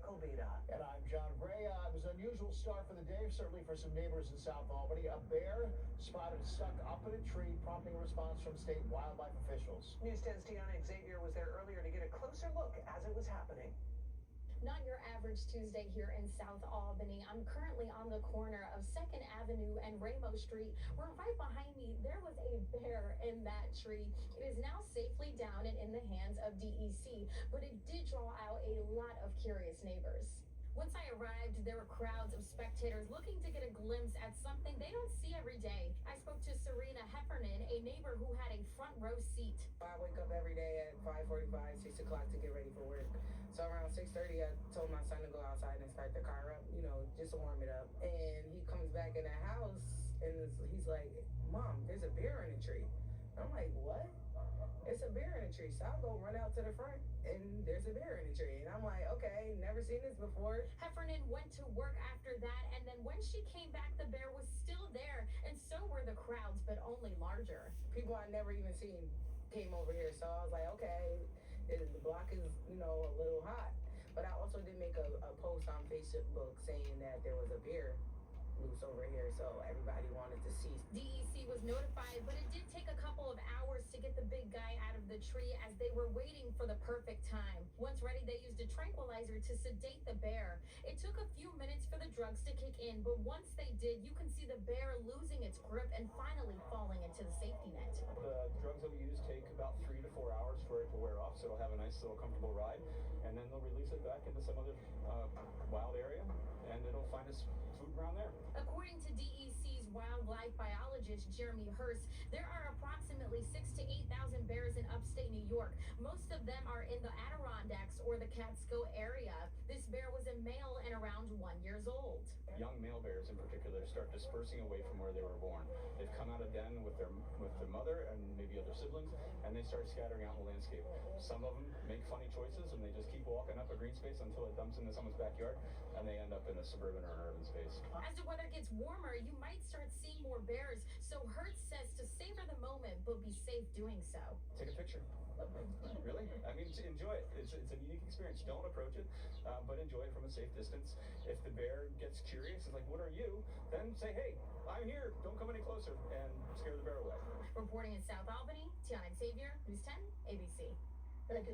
Covita. And I'm John Gray. It was an unusual start for the day, certainly for some neighbors in South Albany. A bear spotted stuck up in a tree, prompting a response from state wildlife officials. News 10's Tiana Xavier was there earlier to get a closer look as it was happening. Not your average Tuesday here in South Albany. I'm currently on the corner of 2nd Avenue and Ramo Street, where right behind me there was a bear in that tree. It is now safely down and in the hands of DEC, but it did draw out a lot of curious neighbors. Once I arrived, there were crowds of spectators looking to get a glimpse at something they don't see every day. I spoke to Serena Heffernan, a neighbor who had a front row seat. I wake up every day at 5:45, 6 o'clock to get ready for work. So around 6:30, I told my son to go outside and start the car up, just to warm it up. And he comes back in the house and he's like, "Mom, there's a bear in the tree." I'm like, "What?" "It's a bear in the tree." So I'll go run out to the front and there's a bear in the tree. And I'm like, okay, never seen this before. Heffernan went to work after that, and then when she came back, the bear was still there, and so were the crowds, but only larger. People I never even seen came over here. So I was like, okay, the block is, a little hot. But I also did make a post on Facebook saying that there was a bear loose over here, so everybody wanted to see. DEC was notified, but it did take a couple of hours to get the big guy out of the tree as they were waiting for the perfect time. Once ready, they used a tranquilizer to sedate the bear. It took a few minutes for the drugs to kick in, but once they did, you can see the bear losing its grip and finally falling into the safety net. The drugs that we use take about 3 to 4 hours for it to wear off, so it'll have a nice little comfortable ride, and then they'll release it back into some other wild area, and it'll find its food around there. According to DEC's wildlife biologist Jeremy Hurst, there are approximately 6,000 to 8,000 bears in upstate New York. Most of them are in the Adirondacks or the Catskill area. This bear was a male and around 1 year old. Young male bears in particular start dispersing away from where they were born. They've come out of den with their mother and maybe other siblings, and they start scattering out in the landscape. Some of them make funny choices and they just keep walking up a green space until it dumps into someone's backyard, and they end up in a suburban or an urban space. As the weather gets warmer, you might start seeing more bears, so Hurst says to savor the moment, but be safe doing so. Take a picture. Really? I mean, enjoy it. It's a unique experience. Don't approach it, but enjoy it from a safe distance. If the bear gets curious, it's like, "What are you?" Then say, "Hey, I'm here. Don't come any closer," and scare the bear away. Reporting in South Albany, Tiana Xavier, News 10, ABC.